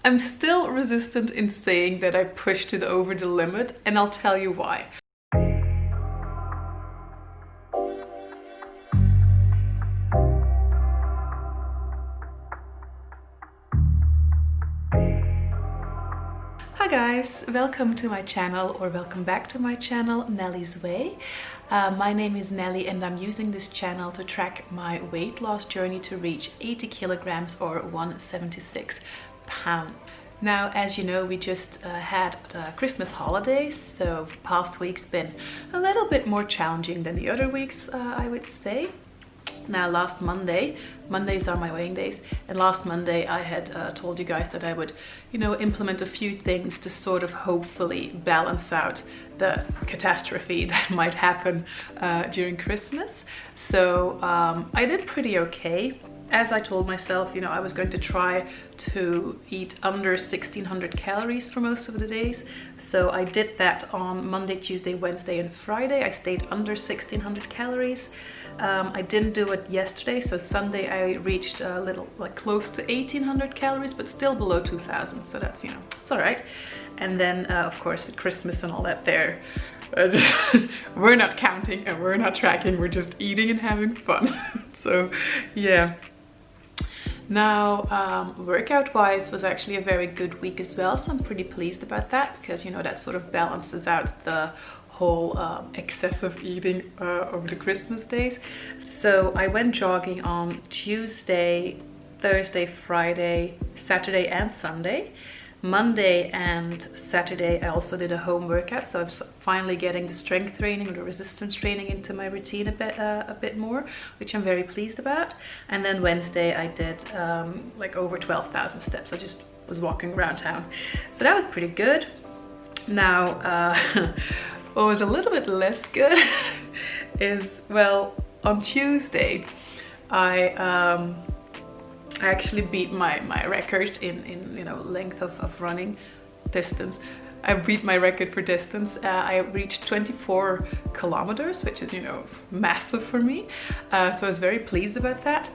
I'm still resistant in saying that I pushed it over the limit, and I'll tell you why. Hi guys, welcome to my channel, or welcome back to my channel, Nelly's Way. My name is Nelly and I'm using this channel to track my weight loss journey to reach 80 kilograms or 176 pounds. Now, as you know, we just had the Christmas holidays, so the past week's been a little bit more challenging than the other weeks, I would say. Now, last Monday, Mondays are my weighing days, and last Monday I had told you guys that I would, implement a few things to sort of hopefully balance out the catastrophe that might happen during Christmas. So I did pretty okay. As I told myself, I was going to try to eat under 1600 calories for most of the days. So I did that on Monday, Tuesday, Wednesday, and Friday. I stayed under 1600 calories. I didn't do it yesterday, so Sunday I reached a little, close to 1800 calories, but still below 2000. So that's, it's all right. And then, of course, with Christmas and all that there, we're not counting and we're not tracking. We're just eating and having fun. So, yeah. Now, workout wise was actually a very good week as well, so I'm pretty pleased about that because that sort of balances out the whole excessive eating over the Christmas days. So I went jogging on Tuesday, Thursday, Friday, Saturday and Sunday. Monday and Saturday I also did a home workout, so I'm finally getting the strength training or the resistance training into my routine a bit more, which I'm very pleased about. And then Wednesday I did over 12,000 steps. I just was walking around town, so that was pretty good. Now what was a little bit less good is, well, on Tuesday I actually beat my record in length of running distance. I beat my record for distance. I reached 24 kilometers, which is massive for me. So I was very pleased about that.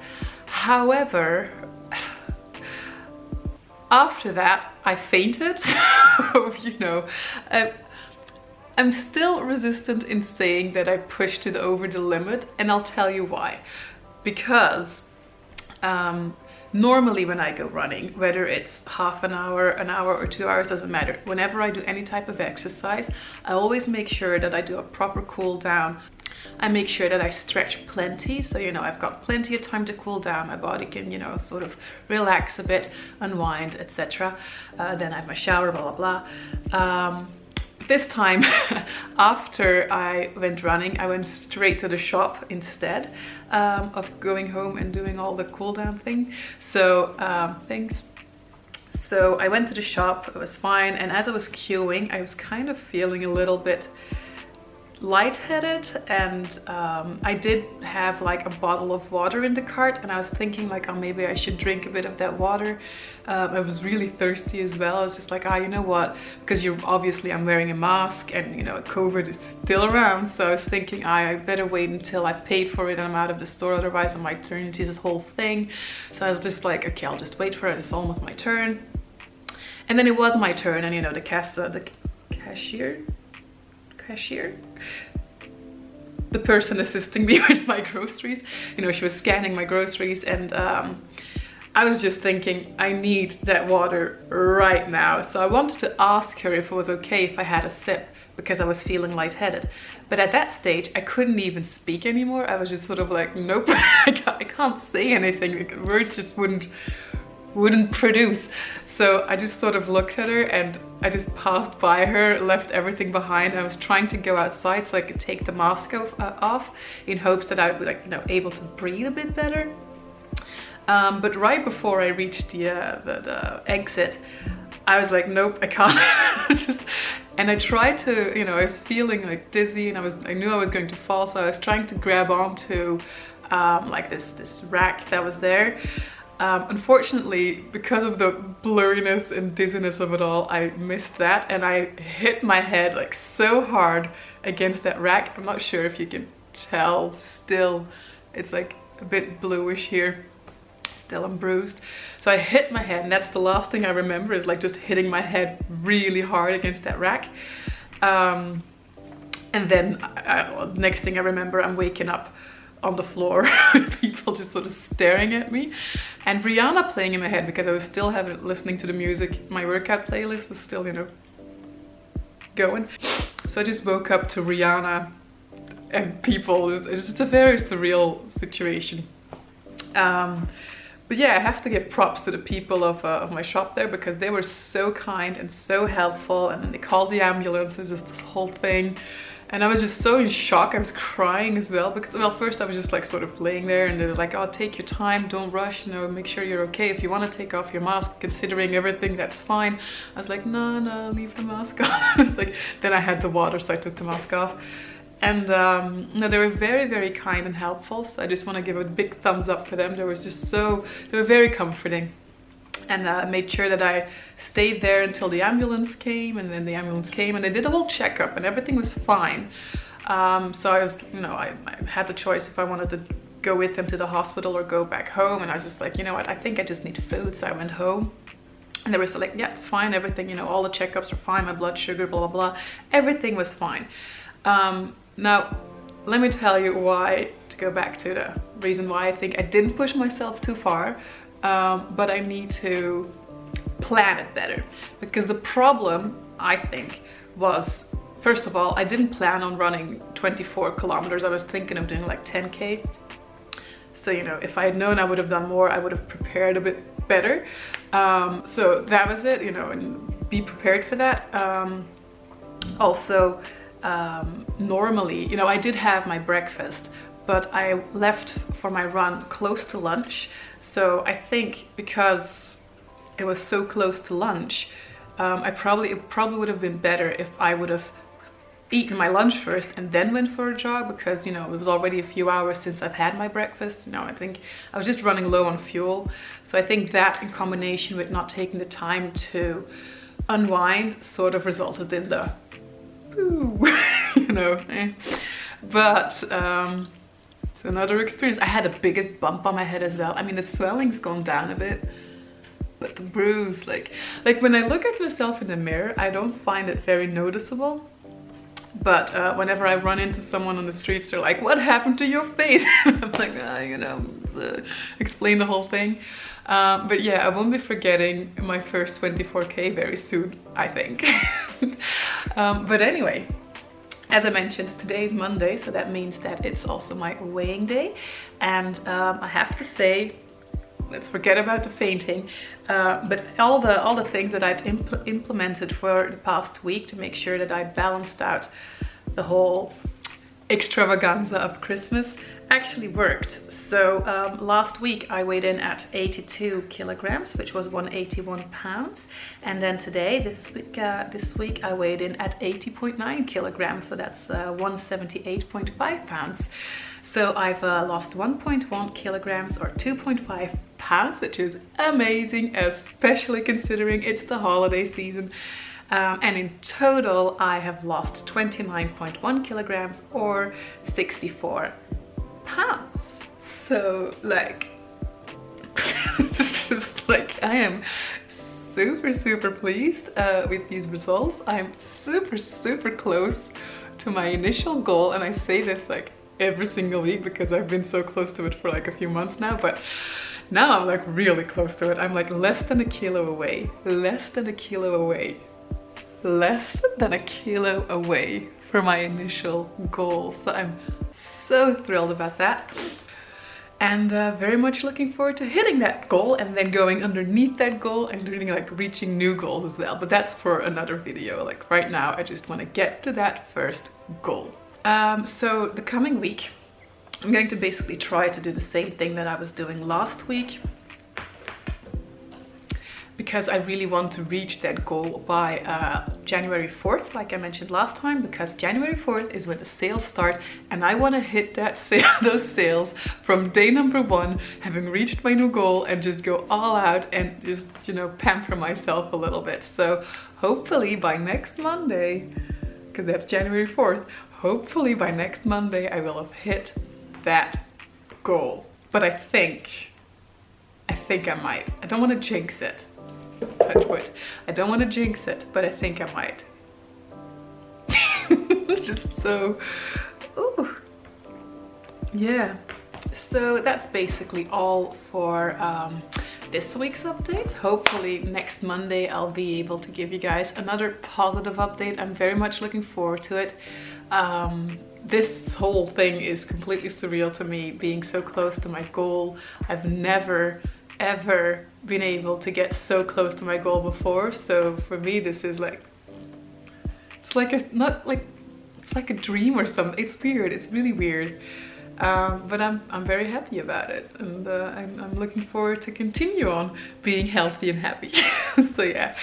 However, after that I fainted. So I'm still resistant in saying that I pushed it over the limit, and I'll tell you why. Because normally when I go running, whether it's half an hour or 2 hours, doesn't matter. Whenever I do any type of exercise, I always make sure that I do a proper cool down. I make sure that I stretch plenty, so I've got plenty of time to cool down. My body can sort of relax a bit, unwind, etc. Then I have my shower, blah blah blah. This time, after I went running, I went straight to the shop instead of going home and doing all the cool down thing. So So I went to the shop, it was fine, and as I was queuing, I was kind of feeling a little bit lightheaded, and I did have a bottle of water in the cart, and I was thinking oh, maybe I should drink a bit of that water. I was really thirsty as well. I was just you know what, because I'm wearing a mask, and COVID is still around, so I was thinking I better wait until I pay for it and I'm out of the store, otherwise I might turn into this whole thing. So I was just okay, I'll just wait for it, it's almost my turn. And then it was my turn, and the cashier, the person assisting me with my groceries, she was scanning my groceries, and I was just thinking I need that water right now. So I wanted to ask her if it was okay if I had a sip, because I was feeling lightheaded. But at that stage I couldn't even speak anymore. I was just sort of nope, I can't say anything. Words just wouldn't produce. So I just sort of looked at her, and I just passed by her, left everything behind. I was trying to go outside so I could take the mask off in hopes that I would be able to breathe a bit better. But right before I reached the exit, I was nope, I can't. And I tried to, I was feeling dizzy, and I knew I was going to fall, so I was trying to grab onto this rack that was there. Unfortunately, because of the blurriness and dizziness of it all, I missed that, and I hit my head so hard against that rack. I'm not sure if you can tell still, it's a bit bluish here. still I'm bruised. So I hit my head, and that's the last thing I remember, is like just hitting my head really hard against that rack. And then the next thing I remember, I'm waking up on the floor with people just sort of staring at me, and Rihanna playing in my head, because I was still listening to the music. My workout playlist was still, you know, going. So I just woke up to Rihanna and people. It's just a very surreal situation. But yeah, I have to give props to the people of my shop there, because they were so kind and so helpful, and then they called the ambulance. It was just this whole thing, and I was just so in shock. I was crying as well, because, well, first I was just like sort of laying there, and they were like, oh, take your time, don't rush, you know, make sure you're okay. If you want to take off your mask, considering everything, that's fine. I was like, no, leave the mask on. It's like, then I had the water, so I took the mask off. And no, they were very, very kind and helpful. So I just want to give a big thumbs up for them. They were very comforting. And I made sure that I stayed there until the ambulance came, and then the ambulance came and they did a whole checkup and everything was fine. So I was, you know, I had the choice if I wanted to go with them to the hospital or go back home. And I was just like, you know what, I think I just need food. So I went home. And they were so like, yeah, it's fine, everything, you know, all the checkups are fine, my blood sugar, blah, blah, blah. Everything was fine. Now, let me tell you why, to go back to the reason why I think I didn't push myself too far, but I need to plan it better. Because the problem, I think, was, first of all, I didn't plan on running 24 kilometers. I was thinking of doing like 10K. So, you know, if I had known I would have done more, I would have prepared a bit better. So that was it, you know, and be prepared for that. Also, normally, you know, I did have my breakfast, but I left for my run close to lunch. So I think because it was so close to lunch, it probably would have been better if I would have eaten my lunch first and then went for a jog, because, you know, it was already a few hours since I've had my breakfast. You know, I think I was just running low on fuel. So I think that, in combination with not taking the time to unwind, sort of resulted in the you know, but it's another experience. I had the biggest bump on my head as well. I mean, the swelling's gone down a bit, but the bruise, like when I look at myself in the mirror, I don't find it very noticeable. But whenever I run into someone on the streets, they're like, what happened to your face? I'm like, you know, explain the whole thing. But yeah, I won't be forgetting my first 24K very soon, I think. But anyway, as I mentioned, today is Monday, so that means that it's also my weighing day. And I have to say, let's forget about the fainting, but all the things that I've implemented for the past week to make sure that I balanced out the whole extravaganza of Christmas actually worked. So last week I weighed in at 82 kilograms, which was 181 pounds. And then today, this week I weighed in at 80.9 kilograms. So that's 178.5 pounds. So I've lost 1.1 kilograms or 2.5 pounds, which is amazing, especially considering it's the holiday season. And in total, I have lost 29.1 kilograms or 64 pounds. So like, just like, I am super pleased with these results. I'm super close to my initial goal, and I say this like every single week because I've been so close to it for like a few months now, but now I'm like really close to it. I'm like less than a kilo away, less than a kilo away from my initial goal. So I'm so thrilled about that, and very much looking forward to hitting that goal and then going underneath that goal and really like reaching new goals as well. But that's for another video. Like right now, I just want to get to that first goal. So the coming week, I'm going to basically try to do the same thing that I was doing last week, because I really want to reach that goal by January 4th, like I mentioned last time, because January 4th is when the sales start, and I want to hit that those sales from day number 1, having reached my new goal, and just go all out and just, you know, pamper myself a little bit. So hopefully by next Monday, because that's January 4th, hopefully by next Monday I will have hit that goal. But I think think I might. I don't want to jinx it. Touch wood. I don't want to jinx it, but I think I might. Just so, ooh. Yeah. So that's basically all for this week's update. Hopefully next Monday I'll be able to give you guys another positive update. I'm very much looking forward to it. This whole thing is completely surreal to me, being so close to my goal. I've never ever been able to get so close to my goal before, so for me this is like, it's like a, not like, it's like a dream or something. It's weird, it's really weird. But I'm very happy about it, and I'm looking forward to continue on being healthy and happy. So yeah,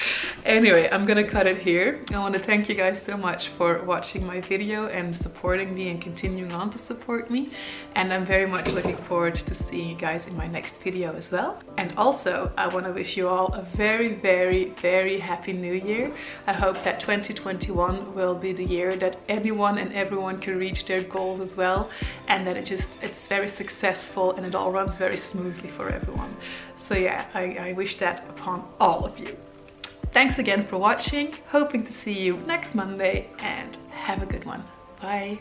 anyway, I'm gonna cut it here. I want to thank you guys so much for watching my video and supporting me and continuing on to support me, and I'm very much looking forward to seeing you guys in my next video as well. And also I want to wish you all a very, very, very happy new year. I hope that 2021 will be the year that anyone and everyone can reach their goals as well, and that it's very successful and it all runs very smoothly for everyone. So yeah, I wish that upon all of you. Thanks again for watching, hoping to see you next Monday, and have a good one. Bye.